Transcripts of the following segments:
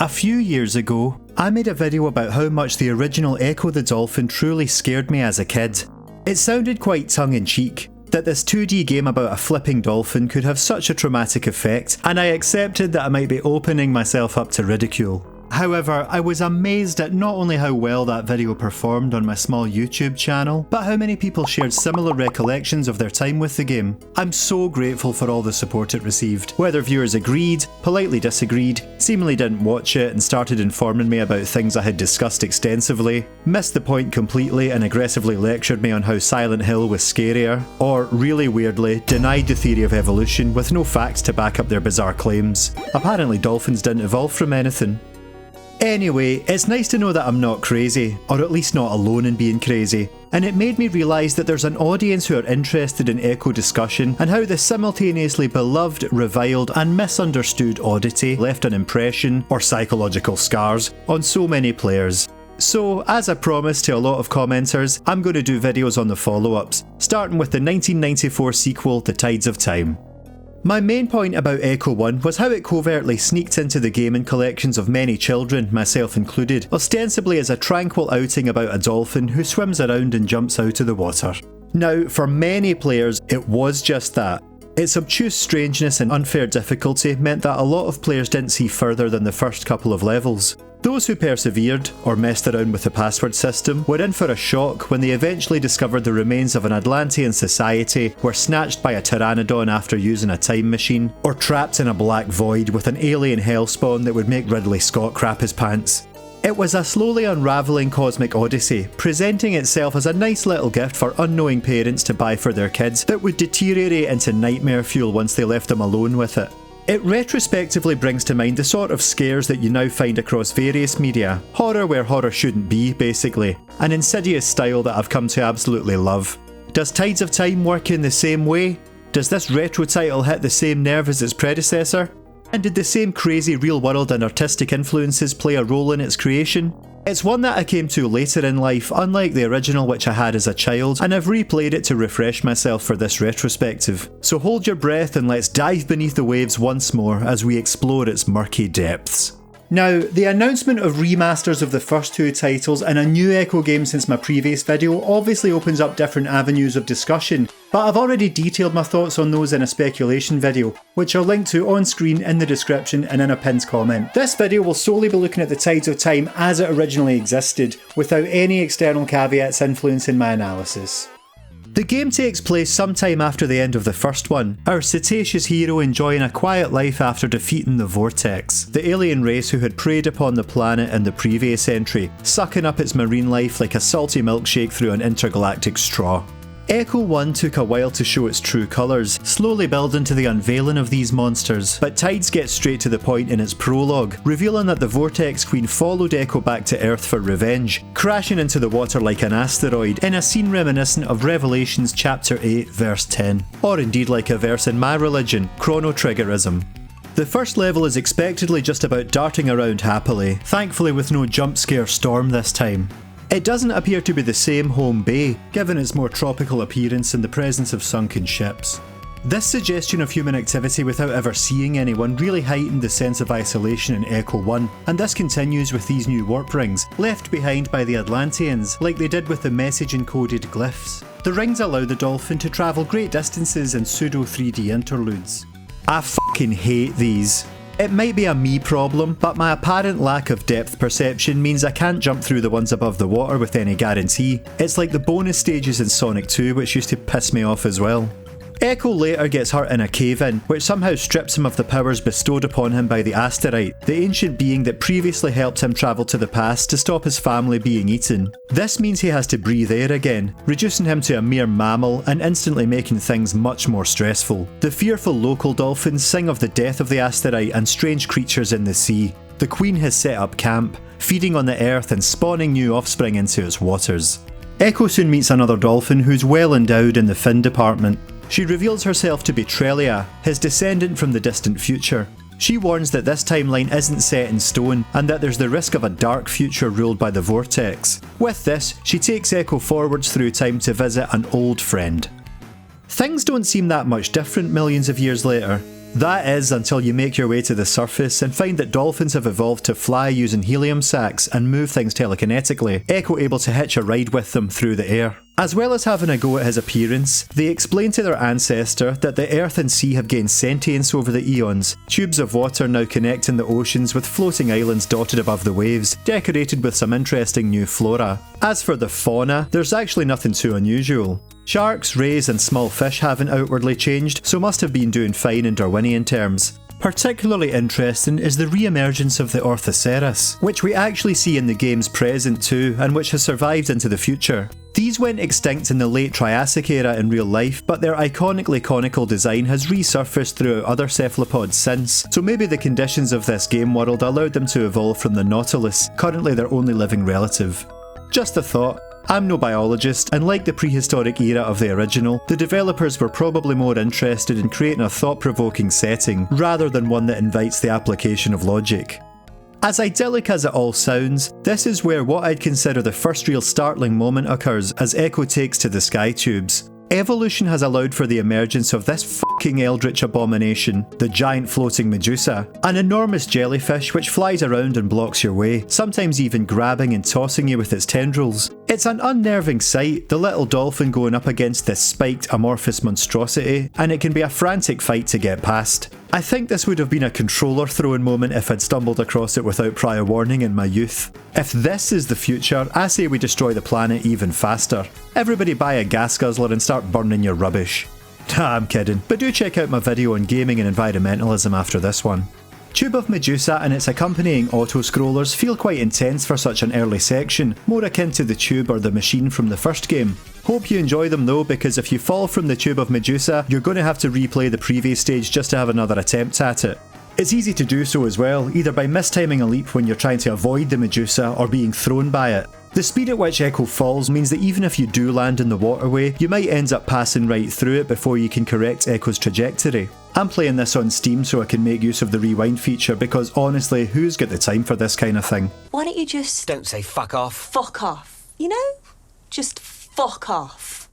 A few years ago, I made a video about how much the original Ecco the Dolphin truly scared me as a kid. It sounded quite tongue-in-cheek, that this 2D game about a flipping dolphin could have such a traumatic effect, and I accepted that I might be opening myself up to ridicule. However, I was amazed at not only how well that video performed on my small YouTube channel, but how many people shared similar recollections of their time with the game. I'm so grateful for all the support it received. Whether viewers agreed, politely disagreed, seemingly didn't watch it and started informing me about things I had discussed extensively, missed the point completely and aggressively lectured me on how Silent Hill was scarier, or, really weirdly, denied the theory of evolution with no facts to back up their bizarre claims. Apparently dolphins didn't evolve from anything. Anyway, it's nice to know that I'm not crazy, or at least not alone in being crazy, and it made me realise that there's an audience who are interested in Ecco discussion and how the simultaneously beloved, reviled and misunderstood oddity left an impression, or psychological scars, on so many players. So, as I promised to a lot of commenters, I'm going to do videos on the follow-ups, starting with the 1994 sequel, The Tides of Time. My main point about Ecco 1 was how it covertly sneaked into the gaming collections of many children, myself included, ostensibly as a tranquil outing about a dolphin who swims around and jumps out of the water. Now, for many players, it was just that. Its obtuse strangeness and unfair difficulty meant that a lot of players didn't see further than the first couple of levels. Those who persevered, or messed around with the password system, were in for a shock when they eventually discovered the remains of an Atlantean society, were snatched by a pteranodon after using a time machine, or trapped in a black void with an alien hellspawn that would make Ridley Scott crap his pants. It was a slowly unravelling cosmic odyssey, presenting itself as a nice little gift for unknowing parents to buy for their kids that would deteriorate into nightmare fuel once they left them alone with it. It retrospectively brings to mind the sort of scares that you now find across various media. Horror where horror shouldn't be, basically. An insidious style that I've come to absolutely love. Does Tides of Time work in the same way? Does this retro title hit the same nerve as its predecessor? And did the same crazy real world and artistic influences play a role in its creation? It's one that I came to later in life, unlike the original which I had as a child, and I've replayed it to refresh myself for this retrospective. So hold your breath and let's dive beneath the waves once more as we explore its murky depths. Now, the announcement of remasters of the first two titles and a new Ecco game since my previous video obviously opens up different avenues of discussion, but I've already detailed my thoughts on those in a speculation video, which are linked to on screen in the description and in a pinned comment. This video will solely be looking at the Tides of Time as it originally existed, without any external caveats influencing my analysis. The game takes place sometime after the end of the first one, our cetaceous hero enjoying a quiet life after defeating the Vortex, the alien race who had preyed upon the planet in the previous entry, sucking up its marine life like a salty milkshake through an intergalactic straw. Ecco 1 took a while to show its true colours, slowly building to the unveiling of these monsters, but Tides gets straight to the point in its prologue, revealing that the Vortex Queen followed Ecco back to Earth for revenge, crashing into the water like an asteroid in a scene reminiscent of Revelations chapter 8 verse 10, or indeed like a verse in my religion, Chrono Triggerism. The first level is expectedly just about darting around happily, thankfully with no jump scare storm this time. It doesn't appear to be the same home bay, given its more tropical appearance and the presence of sunken ships. This suggestion of human activity without ever seeing anyone really heightened the sense of isolation in Ecco 1, and this continues with these new warp rings, left behind by the Atlanteans, like they did with the message-encoded glyphs. The rings allow the dolphin to travel great distances in pseudo-3D interludes. I fucking hate these. It might be a me problem, but my apparent lack of depth perception means I can't jump through the ones above the water with any guarantee. It's like the bonus stages in Sonic 2, which used to piss me off as well. Ecco later gets hurt in a cave-in, which somehow strips him of the powers bestowed upon him by the Asterite, the ancient being that previously helped him travel to the past to stop his family being eaten. This means he has to breathe air again, reducing him to a mere mammal and instantly making things much more stressful. The fearful local dolphins sing of the death of the Asterite and strange creatures in the sea. The Queen has set up camp, feeding on the earth and spawning new offspring into its waters. Ecco soon meets another dolphin who's well endowed in the fin department. She reveals herself to be Trelia, his descendant from the distant future. She warns that this timeline isn't set in stone and that there's the risk of a dark future ruled by the Vortex. With this, she takes Ecco forwards through time to visit an old friend. Things don't seem that much different millions of years later. That is until you make your way to the surface and find that dolphins have evolved to fly using helium sacs and move things telekinetically, Ecco able to hitch a ride with them through the air. As well as having a go at his appearance, they explain to their ancestor that the earth and sea have gained sentience over the eons, tubes of water now connecting the oceans with floating islands dotted above the waves, decorated with some interesting new flora. As for the fauna, there's actually nothing too unusual. Sharks, rays and small fish haven't outwardly changed, so must have been doing fine in Darwinian terms. Particularly interesting is the re-emergence of the Orthoceras, which we actually see in the game's present too, and which has survived into the future. These went extinct in the late Triassic era in real life, but their iconically conical design has resurfaced throughout other cephalopods since, so maybe the conditions of this game world allowed them to evolve from the nautilus, currently their only living relative. Just a thought. I'm no biologist, and like the prehistoric era of the original, the developers were probably more interested in creating a thought-provoking setting, rather than one that invites the application of logic. As idyllic as it all sounds, this is where what I'd consider the first real startling moment occurs as Ecco takes to the sky tubes. Evolution has allowed for the emergence of this fucking eldritch abomination, the giant floating Medusa, an enormous jellyfish which flies around and blocks your way, sometimes even grabbing and tossing you with its tendrils. It's an unnerving sight, the little dolphin going up against this spiked amorphous monstrosity, and it can be a frantic fight to get past. I think this would have been a controller throwing moment if I'd stumbled across it without prior warning in my youth. If this is the future, I say we destroy the planet even faster. Everybody buy a gas guzzler and start burning your rubbish. Nah, I'm kidding, but do check out my video on gaming and environmentalism after this one. Tube of Medusa and its accompanying auto-scrollers feel quite intense for such an early section, more akin to the tube or the machine from the first game. Hope you enjoy them though, because if you fall from the Tube of Medusa, you're going to have to replay the previous stage just to have another attempt at it. It's easy to do so as well, either by mistiming a leap when you're trying to avoid the Medusa or being thrown by it. The speed at which Ecco falls means that even if you do land in the waterway, you might end up passing right through it before you can correct Ecco's trajectory. I'm playing this on Steam so I can make use of the rewind feature because honestly, who's got the time for this kind of thing? Why don't you just... Don't say fuck off. Fuck off. You know? Just fuck off.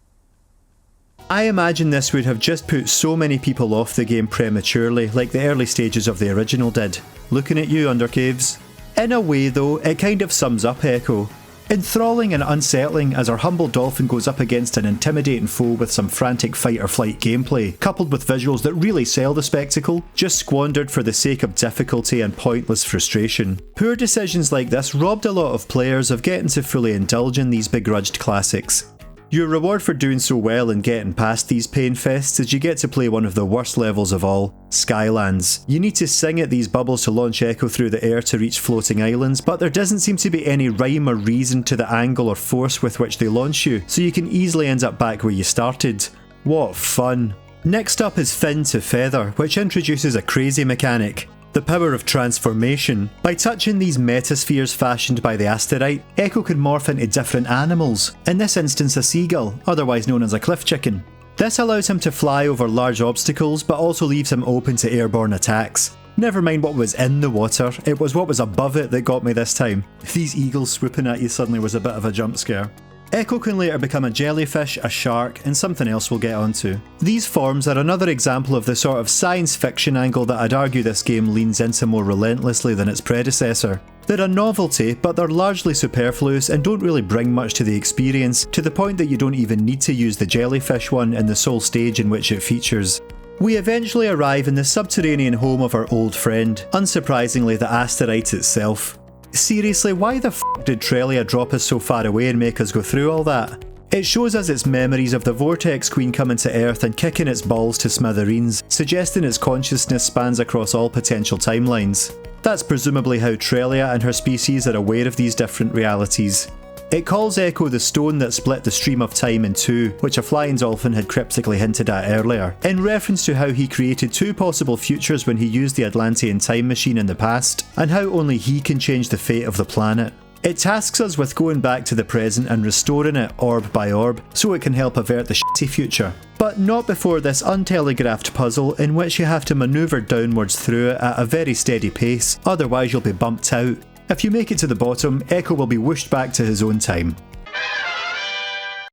I imagine this would have just put so many people off the game prematurely, like the early stages of the original did. Looking at you, Undercaves. In a way though, it kind of sums up Ecco. Enthralling and unsettling as our humble dolphin goes up against an intimidating foe with some frantic fight or flight gameplay, coupled with visuals that really sell the spectacle, just squandered for the sake of difficulty and pointless frustration. Poor decisions like this robbed a lot of players of getting to fully indulge in these begrudged classics. Your reward for doing so well and getting past these pain fests is you get to play one of the worst levels of all, Skylands. You need to sing at these bubbles to launch Ecco through the air to reach floating islands, but there doesn't seem to be any rhyme or reason to the angle or force with which they launch you, so you can easily end up back where you started. What fun. Next up is Fin to Feather, which introduces a crazy mechanic. The power of transformation. By touching these metaspheres fashioned by the asterite, Ecco can morph into different animals, in this instance a seagull, otherwise known as a cliff chicken. This allows him to fly over large obstacles, but also leaves him open to airborne attacks. Never mind what was in the water, it was what was above it that got me this time. These eagles swooping at you suddenly was a bit of a jump scare. Ecco can later become a jellyfish, a shark, and something else we'll get onto. These forms are another example of the sort of science fiction angle that I'd argue this game leans into more relentlessly than its predecessor. They're a novelty, but they're largely superfluous and don't really bring much to the experience, to the point that you don't even need to use the jellyfish one in the sole stage in which it features. We eventually arrive in the subterranean home of our old friend, unsurprisingly the asterite itself. Seriously, why the f*** did Trelia drop us so far away and make us go through all that? It shows us its memories of the Vortex Queen coming to Earth and kicking its balls to smithereens, suggesting its consciousness spans across all potential timelines. That's presumably how Trelia and her species are aware of these different realities. It calls Ecco the stone that split the stream of time in two, which a flying dolphin had cryptically hinted at earlier, in reference to how he created two possible futures when he used the Atlantean time machine in the past, and how only he can change the fate of the planet. It tasks us with going back to the present and restoring it orb by orb, so it can help avert the shitty future. But not before this untelegraphed puzzle in which you have to manoeuvre downwards through it at a very steady pace, otherwise you'll be bumped out. If you make it to the bottom, Ecco will be whooshed back to his own time.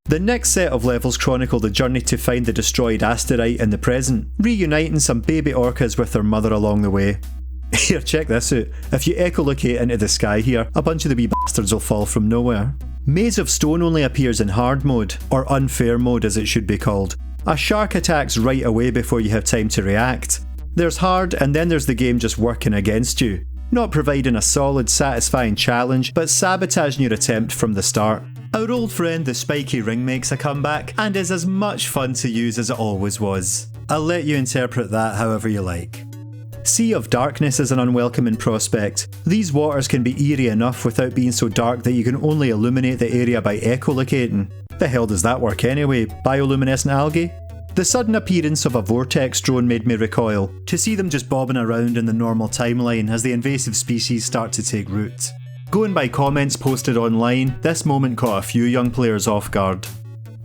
The next set of levels chronicle the journey to find the destroyed asteroid in the present, reuniting some baby orcas with their mother along the way. Here, check this out. If you echolocate into the sky here, a bunch of the wee bastards will fall from nowhere. Maze of Stone only appears in hard mode, or unfair mode as it should be called. A shark attacks right away before you have time to react. There's hard, and then there's the game just working against you. Not providing a solid, satisfying challenge, but sabotaging your attempt from the start. Our old friend the spiky ring makes a comeback, and is as much fun to use as it always was. I'll let you interpret that however you like. Sea of Darkness is an unwelcoming prospect. These waters can be eerie enough without being so dark that you can only illuminate the area by echolocating. The hell does that work anyway? Bioluminescent algae? The sudden appearance of a Vortex drone made me recoil, to see them just bobbing around in the normal timeline as the invasive species start to take root. Going by comments posted online, this moment caught a few young players off guard.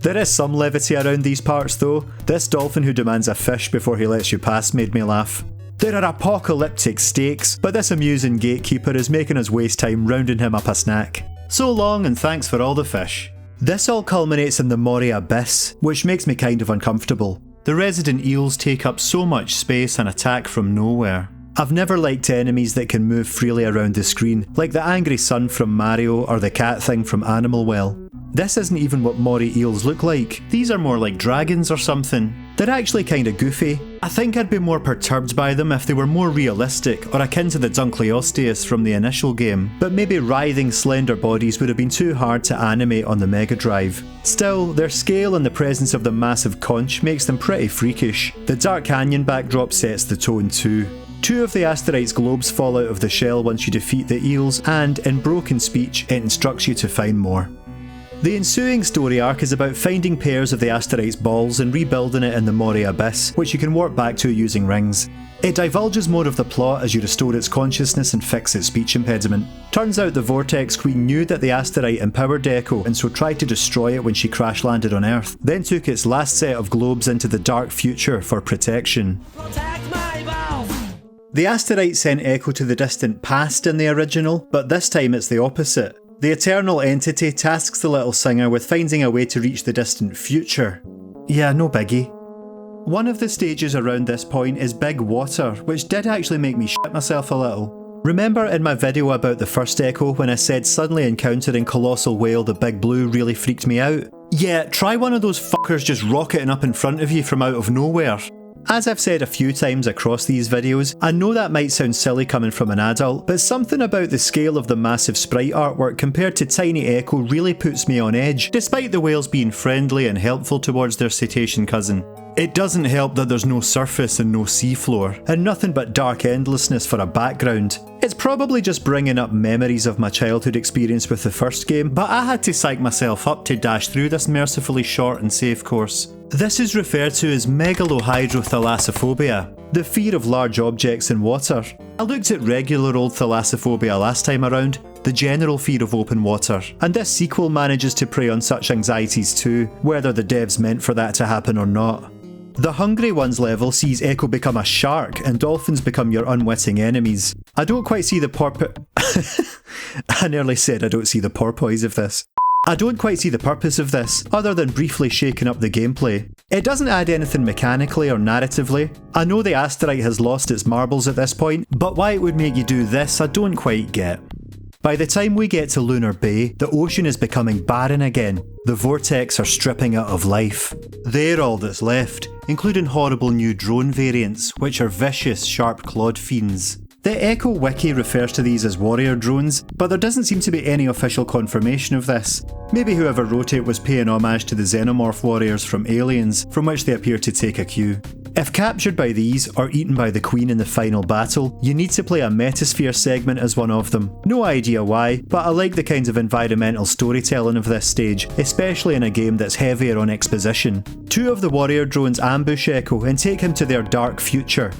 There is some levity around these parts though. This dolphin who demands a fish before he lets you pass made me laugh. There are apocalyptic stakes, but this amusing gatekeeper is making us waste time rounding him up a snack. So long and thanks for all the fish. This all culminates in the Moray Abyss, which makes me kind of uncomfortable. The resident eels take up so much space and attack from nowhere. I've never liked enemies that can move freely around the screen, like the angry sun from Mario or the cat thing from Animal Well. This isn't even what Moray eels look like. These are more like dragons or something. They're actually kinda goofy. I think I'd be more perturbed by them if they were more realistic or akin to the Dunkleosteus from the initial game, but maybe writhing slender bodies would have been too hard to animate on the Mega Drive. Still, their scale and the presence of the massive conch makes them pretty freakish. The Dark Canyon backdrop sets the tone too. 2 of the asteroid's globes fall out of the shell once you defeat the eels, and in broken speech, it instructs you to find more. The ensuing story arc is about finding pairs of the asteroid's balls and rebuilding it in the Moray Abyss, which you can warp back to using rings. It divulges more of the plot as you restore its consciousness and fix its speech impediment. Turns out the Vortex Queen knew that the asteroid empowered Echo and so tried to destroy it when she crash landed on Earth, then took its last set of globes into the dark future for protection. The asteroid sent Echo to the distant past in the original, but this time it's the opposite. The eternal entity tasks the little singer with finding a way to reach the distant future. Yeah, no biggie. One of the stages around this point is Big Water, which did actually make me shit myself a little. Remember in my video about the first Echo when I said suddenly encountering Colossal Whale the Big Blue really freaked me out? Yeah, try one of those fuckers just rocketing up in front of you from out of nowhere. As I've said a few times across these videos, I know that might sound silly coming from an adult, but something about the scale of the massive sprite artwork compared to Tiny Echo really puts me on edge, despite the whales being friendly and helpful towards their cetacean cousin. It doesn't help that there's no surface and no seafloor, and nothing but dark endlessness for a background. It's probably just bringing up memories of my childhood experience with the first game, but I had to psych myself up to dash through this mercifully short and safe course. This is referred to as megalohydrothalassophobia, the fear of large objects in water. I looked at regular old thalassophobia last time around, the general fear of open water, and this sequel manages to prey on such anxieties too, whether the devs meant for that to happen or not. The Hungry Ones level sees Echo become a shark and dolphins become your unwitting enemies. I don't quite see the I nearly said I don't see the porpoise of this. I don't quite see the purpose of this, other than briefly shaking up the gameplay. It doesn't add anything mechanically or narratively. I know the asteroid has lost its marbles at this point, but why it would make you do this I don't quite get. By the time we get to Lunar Bay, the ocean is becoming barren again. The Vortex are stripping it of life. They're all that's left, including horrible new drone variants, which are vicious, sharp-clawed fiends. The Echo Wiki refers to these as warrior drones, but there doesn't seem to be any official confirmation of this. Maybe whoever wrote it was paying homage to the xenomorph warriors from Aliens, from which they appear to take a cue. If captured by these, or eaten by the Queen in the final battle, you need to play a Metasphere segment as one of them. No idea why, but I like the kinds of environmental storytelling of this stage, especially in a game that's heavier on exposition. 2 of the warrior drones ambush Echo and take him to their dark future.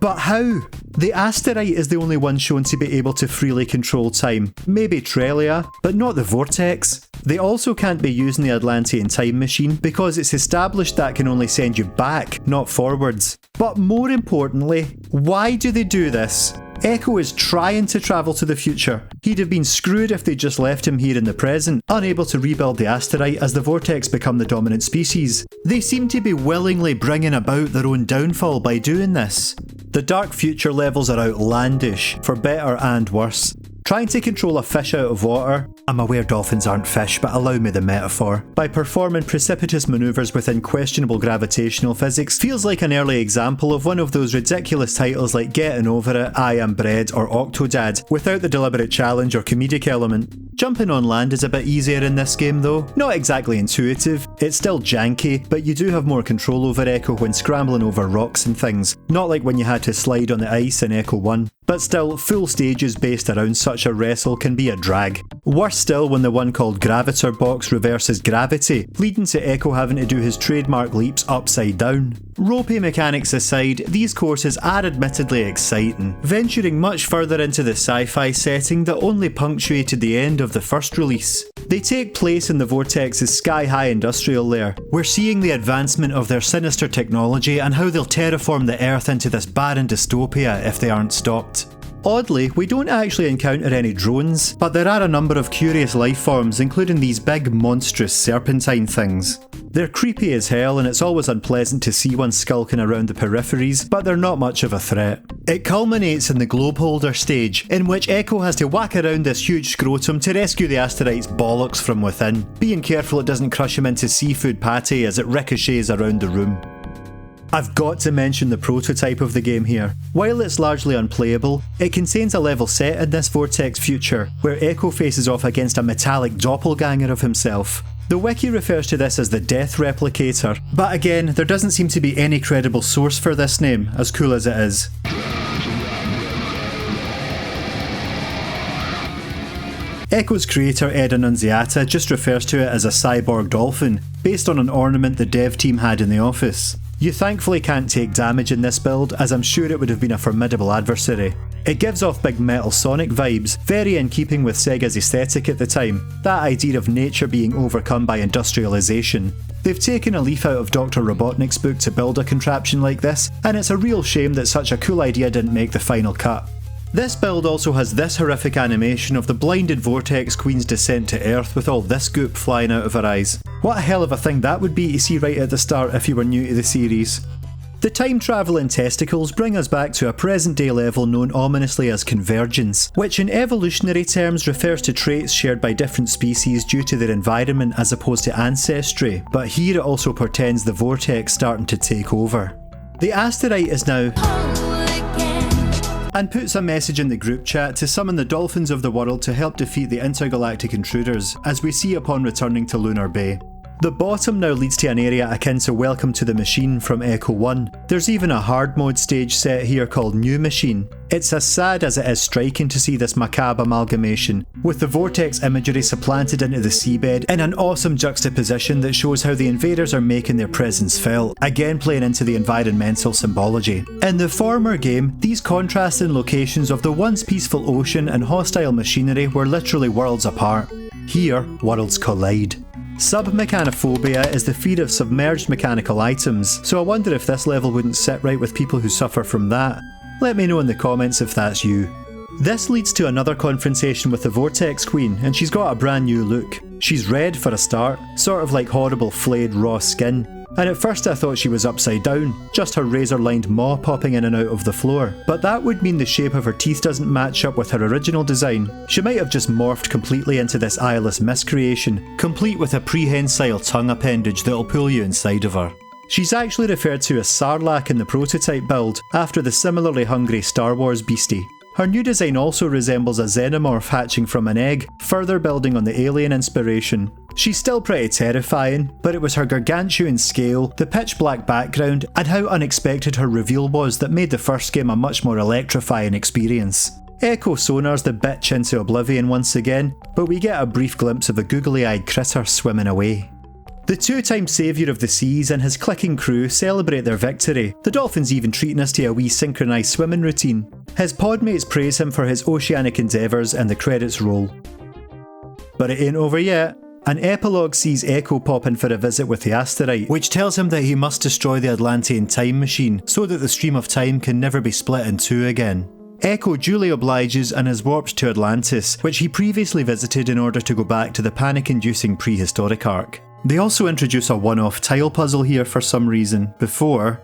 But how? The asteroid is the only one shown to be able to freely control time. Maybe Trelia, but not the Vortex. They also can't be using the Atlantean time machine because it's established that can only send you back, not forwards. But more importantly, why do they do this? Echo is trying to travel to the future. He'd have been screwed if they just left him here in the present, unable to rebuild the asteroid as the Vortex become the dominant species. They seem to be willingly bringing about their own downfall by doing this. The dark future levels are outlandish, for better and worse. Trying to control a fish out of water, I'm aware dolphins aren't fish, but allow me the metaphor, by performing precipitous manoeuvres within questionable gravitational physics feels like an early example of one of those ridiculous titles like Getting Over It, I Am Bread or Octodad, without the deliberate challenge or comedic element. Jumping on land is a bit easier in this game though. Not exactly intuitive, it's still janky, but you do have more control over Echo when scrambling over rocks and things, not like when you had to slide on the ice in Echo 1. But still, full stages based around such a wrestle can be a drag. Worse still when the one called Gravitor Box reverses gravity, leading to Echo having to do his trademark leaps upside down. Ropey mechanics aside, these courses are admittedly exciting, venturing much further into the sci-fi setting that only punctuated the end of the first release. They take place in the Vortex's sky-high industrial lair. We're seeing the advancement of their sinister technology and how they'll terraform the Earth into this barren dystopia if they aren't stopped. Oddly, we don't actually encounter any drones, but there are a number of curious life forms, including these big monstrous serpentine things. They're creepy as hell and it's always unpleasant to see one skulking around the peripheries, but they're not much of a threat. It culminates in the globe holder stage, in which Echo has to whack around this huge scrotum to rescue the asteroid's bollocks from within, being careful it doesn't crush him into seafood pate as it ricochets around the room. I've got to mention the prototype of the game here. While it's largely unplayable, it contains a level set in this Vortex future, where Echo faces off against a metallic doppelganger of himself. The wiki refers to this as the Death Replicator, but again, there doesn't seem to be any credible source for this name, as cool as it is. Echo's creator Ed Annunziata just refers to it as a cyborg dolphin, based on an ornament the dev team had in the office. You thankfully can't take damage in this build, as I'm sure it would have been a formidable adversary. It gives off big Metal Sonic vibes, very in keeping with Sega's aesthetic at the time, that idea of nature being overcome by industrialisation. They've taken a leaf out of Dr. Robotnik's book to build a contraption like this, and it's a real shame that such a cool idea didn't make the final cut. This build also has this horrific animation of the blinded Vortex Queen's descent to Earth with all this goop flying out of her eyes. What a hell of a thing that would be to see right at the start if you were new to the series. The time travelling testicles bring us back to a present day level known ominously as convergence, which in evolutionary terms refers to traits shared by different species due to their environment as opposed to ancestry, but here it also portends the Vortex starting to take over. The asteroid is now and puts a message in the group chat to summon the dolphins of the world to help defeat the intergalactic intruders, as we see upon returning to Lunar Bay. The bottom now leads to an area akin to Welcome to the Machine from Echo 1. There's even a hard mode stage set here called New Machine. It's as sad as it is striking to see this macabre amalgamation, with the Vortex imagery supplanted into the seabed in an awesome juxtaposition that shows how the invaders are making their presence felt, again playing into the environmental symbology. In the former game, these contrasting locations of the once peaceful ocean and hostile machinery were literally worlds apart. Here, worlds collide. Submechanophobia is the fear of submerged mechanical items, so I wonder if this level wouldn't sit right with people who suffer from that. Let me know in the comments if that's you. This leads to another confrontation with the Vortex Queen, and she's got a brand new look. She's red for a start, sort of like horrible flayed raw skin. And at first I thought she was upside down, just her razor-lined maw popping in and out of the floor. But that would mean the shape of her teeth doesn't match up with her original design. She might have just morphed completely into this eyeless miscreation, complete with a prehensile tongue appendage that'll pull you inside of her. She's actually referred to as Sarlacc in the prototype build, after the similarly hungry Star Wars beastie. Her new design also resembles a xenomorph hatching from an egg, further building on the alien inspiration. She's still pretty terrifying, but it was her gargantuan scale, the pitch black background, and how unexpected her reveal was that made the first game a much more electrifying experience. Echo sonars the bitch into oblivion once again, but we get a brief glimpse of a googly-eyed critter swimming away. The two-time saviour of the seas and his clicking crew celebrate their victory, the dolphins even treating us to a wee synchronised swimming routine. His podmates praise him for his oceanic endeavours and the credits roll. But it ain't over yet. An epilogue sees Echo pop in for a visit with the asteroid, which tells him that he must destroy the Atlantean time machine so that the stream of time can never be split in two again. Ecco duly obliges and is warped to Atlantis, which he previously visited in order to go back to the panic-inducing prehistoric arc. They also introduce a one-off tile puzzle here for some reason, before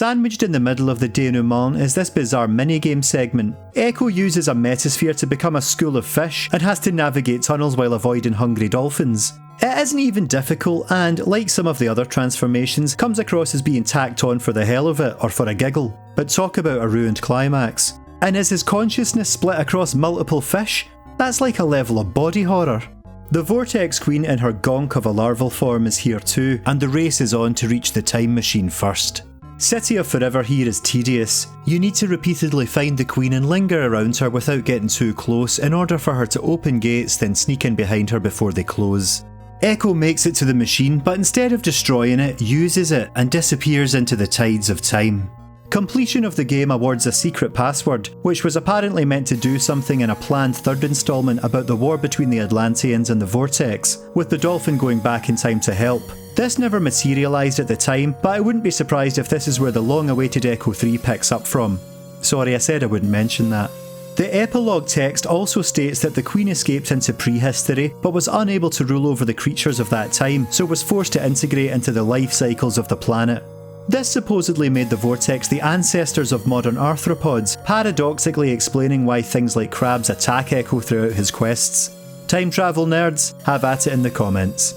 sandwiched in the middle of the denouement is this bizarre minigame segment. Ecco uses a metasphere to become a school of fish and has to navigate tunnels while avoiding hungry dolphins. It isn't even difficult and, like some of the other transformations, comes across as being tacked on for the hell of it or for a giggle. But talk about a ruined climax. And is his consciousness split across multiple fish? That's like a level of body horror. The Vortex Queen in her gonk of a larval form is here too, and the race is on to reach the time machine first. City of Forever here is tedious. You need to repeatedly find the Queen and linger around her without getting too close in order for her to open gates, then sneak in behind her before they close. Ecco makes it to the machine, but instead of destroying it, uses it and disappears into the tides of time. Completion of the game awards a secret password, which was apparently meant to do something in a planned third installment about the war between the Atlanteans and the Vortex, with the Dolphin going back in time to help. This never materialised at the time, but I wouldn't be surprised if this is where the long-awaited Ecco 3 picks up from. Sorry, I said I wouldn't mention that. The epilogue text also states that the Queen escaped into prehistory, but was unable to rule over the creatures of that time, so was forced to integrate into the life cycles of the planet. This supposedly made the Vortex the ancestors of modern arthropods, paradoxically explaining why things like crabs attack Ecco throughout his quests. Time travel nerds, have at it in the comments.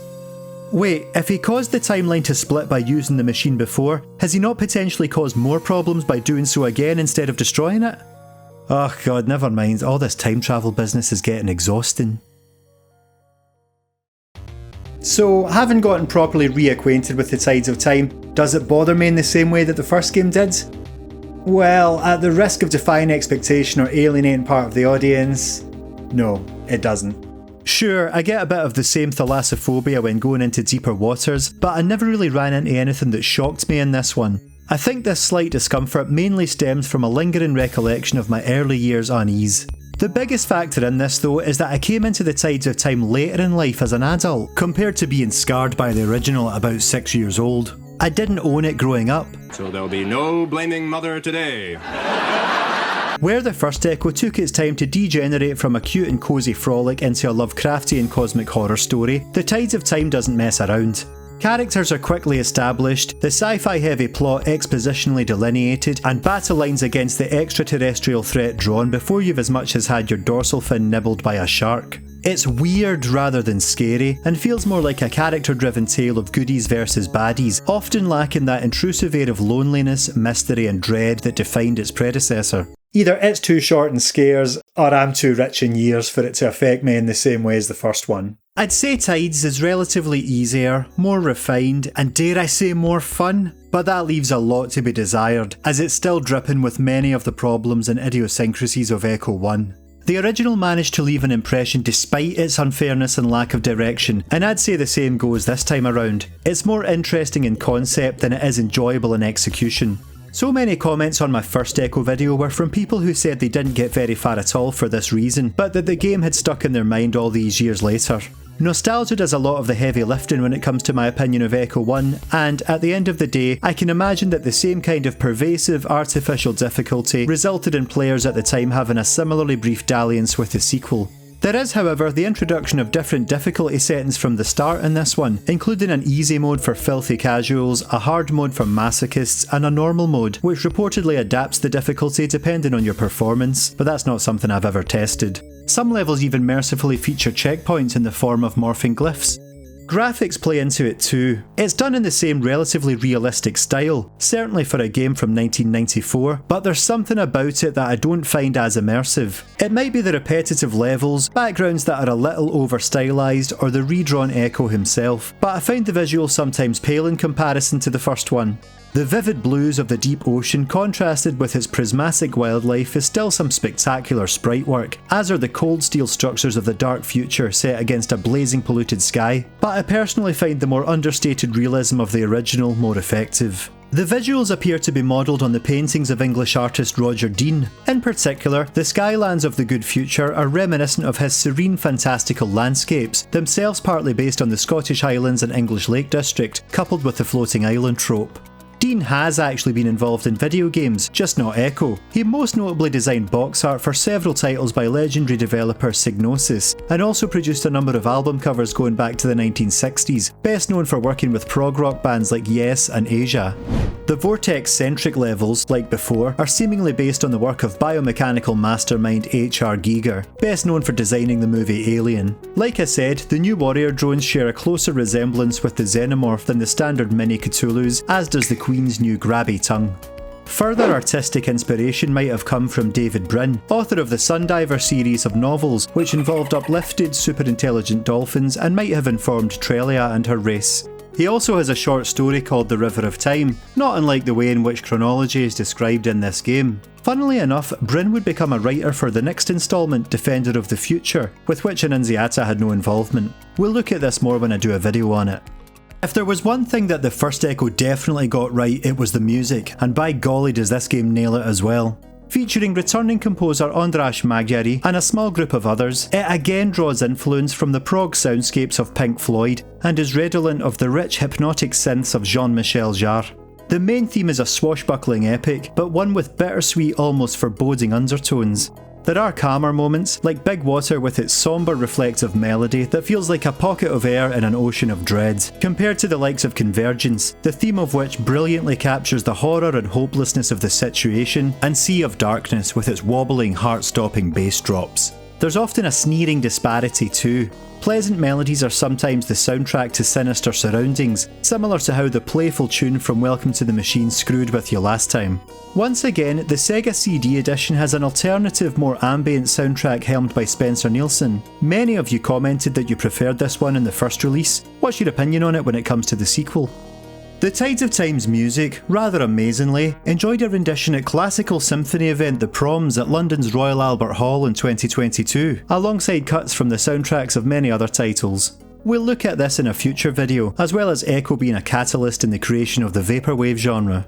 Wait, if he caused the timeline to split by using the machine before, has he not potentially caused more problems by doing so again instead of destroying it? Oh god, never mind, all this time travel business is getting exhausting. So, having gotten properly reacquainted with the tides of time, does it bother me in the same way that the first game did? Well, at the risk of defying expectation or alienating part of the audience, no, it doesn't. Sure, I get a bit of the same thalassophobia when going into deeper waters, but I never really ran into anything that shocked me in this one. I think this slight discomfort mainly stems from a lingering recollection of my early years' unease. The biggest factor in this though is that I came into the tides of time later in life as an adult, compared to being scarred by the original at about 6 years old. I didn't own it growing up. So there'll be no blaming mother today. Where the first Ecco took its time to degenerate from a cute and cosy frolic into a Lovecraftian cosmic horror story, the Tides of Time doesn't mess around. Characters are quickly established, the sci-fi heavy plot expositionally delineated, and battle lines against the extraterrestrial threat drawn before you've as much as had your dorsal fin nibbled by a shark. It's weird rather than scary, and feels more like a character-driven tale of goodies versus baddies, often lacking that intrusive air of loneliness, mystery and dread that defined its predecessor. Either it's too short and scares, or I'm too rich in years for it to affect me in the same way as the first one. I'd say Tides is relatively easier, more refined, and dare I say more fun, but that leaves a lot to be desired, as it's still dripping with many of the problems and idiosyncrasies of Ecco 1. The original managed to leave an impression despite its unfairness and lack of direction, and I'd say the same goes this time around. It's more interesting in concept than it is enjoyable in execution. So many comments on my first Ecco video were from people who said they didn't get very far at all for this reason, but that the game had stuck in their mind all these years later. Nostalgia does a lot of the heavy lifting when it comes to my opinion of Ecco 1, and at the end of the day, I can imagine that the same kind of pervasive, artificial difficulty resulted in players at the time having a similarly brief dalliance with the sequel. There is, however, the introduction of different difficulty settings from the start in this one, including an easy mode for filthy casuals, a hard mode for masochists, and a normal mode, which reportedly adapts the difficulty depending on your performance, but that's not something I've ever tested. Some levels even mercifully feature checkpoints in the form of morphing glyphs. Graphics play into it too. It's done in the same relatively realistic style, certainly for a game from 1994, but there's something about it that I don't find as immersive. It might be the repetitive levels, backgrounds that are a little over-stylised, or the redrawn Ecco himself, but I find the visuals sometimes pale in comparison to the first one. The vivid blues of the deep ocean contrasted with its prismatic wildlife is still some spectacular sprite work, as are the cold steel structures of the dark future set against a blazing polluted sky, but I personally find the more understated realism of the original more effective. The visuals appear to be modelled on the paintings of English artist Roger Dean. In particular, the skylands of the good future are reminiscent of his serene fantastical landscapes, themselves partly based on the Scottish Highlands and English Lake District, coupled with the floating island trope. Dean has actually been involved in video games, just not Ecco. He most notably designed box art for several titles by legendary developer Psygnosis, and also produced a number of album covers going back to the 1960s, best known for working with prog rock bands like Yes and Asia. The Vortex-centric levels, like before, are seemingly based on the work of biomechanical mastermind H.R. Giger, best known for designing the movie Alien. Like I said, the new warrior drones share a closer resemblance with the Xenomorph than the standard mini Cthulhus, as does the Queen's new grabby tongue. Further artistic inspiration might have come from David Brin, author of the Sundiver series of novels, which involved uplifted, super-intelligent dolphins and might have informed Trelia and her race. He also has a short story called The River of Time, not unlike the way in which chronology is described in this game. Funnily enough, Brin would become a writer for the next instalment, Defender of the Future, with which Annunziata had no involvement. We'll look at this more when I do a video on it. If there was one thing that the first Ecco definitely got right, it was the music, and by golly does this game nail it as well. Featuring returning composer András Magyari and a small group of others, it again draws influence from the prog soundscapes of Pink Floyd and is redolent of the rich hypnotic synths of Jean-Michel Jarre. The main theme is a swashbuckling epic, but one with bittersweet, almost foreboding undertones. There are calmer moments, like Big Water with its sombre reflective melody that feels like a pocket of air in an ocean of dread, compared to the likes of Convergence, the theme of which brilliantly captures the horror and hopelessness of the situation, and Sea of Darkness with its wobbling, heart-stopping bass drops. There's often a sneering disparity too. Pleasant melodies are sometimes the soundtrack to sinister surroundings, similar to how the playful tune from Welcome to the Machine screwed with you last time. Once again, the Sega CD edition has an alternative, more ambient soundtrack helmed by Spencer Nielsen. Many of you commented that you preferred this one in the first release. What's your opinion on it when it comes to the sequel? The Tides of Time's music, rather amazingly, enjoyed a rendition at classical symphony event The Proms at London's Royal Albert Hall in 2022, alongside cuts from the soundtracks of many other titles. We'll look at this in a future video, as well as Ecco being a catalyst in the creation of the vaporwave genre.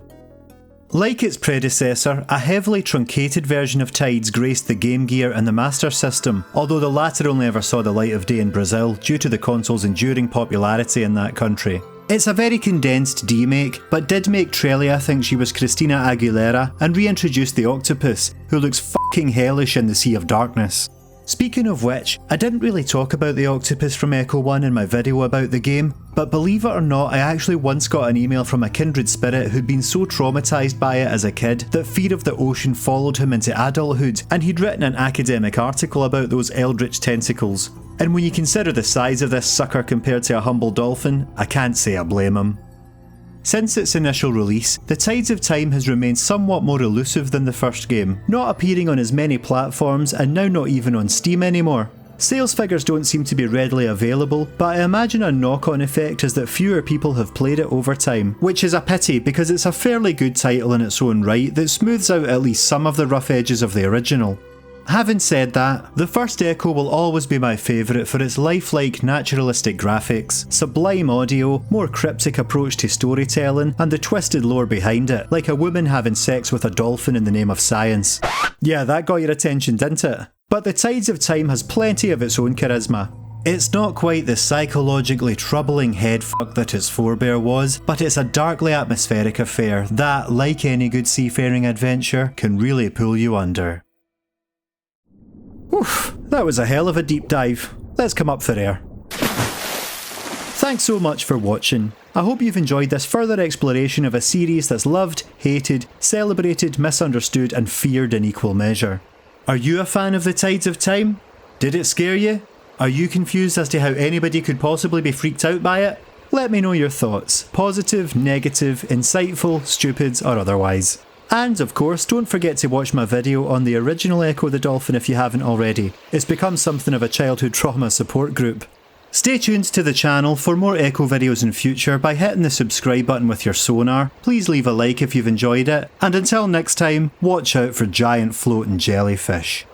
Like its predecessor, a heavily truncated version of Tides graced the Game Gear and the Master System, although the latter only ever saw the light of day in Brazil due to the console's enduring popularity in that country. It's a very condensed demake, but did make Trelia think she was Christina Aguilera and reintroduced the octopus, who looks fucking hellish in the Sea of Darkness. Speaking of which, I didn't really talk about the octopus from Ecco 1 in my video about the game, but believe it or not, I actually once got an email from a kindred spirit who'd been so traumatised by it as a kid that fear of the ocean followed him into adulthood, and he'd written an academic article about those eldritch tentacles. And when you consider the size of this sucker compared to a humble dolphin, I can't say I blame him. Since its initial release, The Tides of Time has remained somewhat more elusive than the first game, not appearing on as many platforms and now not even on Steam anymore. Sales figures don't seem to be readily available, but I imagine a knock-on effect is that fewer people have played it over time, which is a pity because it's a fairly good title in its own right that smooths out at least some of the rough edges of the original. Having said that, the first Ecco will always be my favourite for its lifelike naturalistic graphics, sublime audio, more cryptic approach to storytelling, and the twisted lore behind it, like a woman having sex with a dolphin in the name of science. Yeah, that got your attention, didn't it? But The Tides of Time has plenty of its own charisma. It's not quite the psychologically troubling headfuck that its forebear was, but it's a darkly atmospheric affair that, like any good seafaring adventure, can really pull you under. Oof, that was a hell of a deep dive. Let's come up for air. Thanks so much for watching. I hope you've enjoyed this further exploration of a series that's loved, hated, celebrated, misunderstood and feared in equal measure. Are you a fan of The Tides of Time? Did it scare you? Are you confused as to how anybody could possibly be freaked out by it? Let me know your thoughts, positive, negative, insightful, stupid or otherwise. And of course, don't forget to watch my video on the original Ecco the Dolphin if you haven't already. It's become something of a childhood trauma support group. Stay tuned to the channel for more Ecco videos in future by hitting the subscribe button with your sonar. Please leave a like if you've enjoyed it, and until next time, watch out for giant floating jellyfish.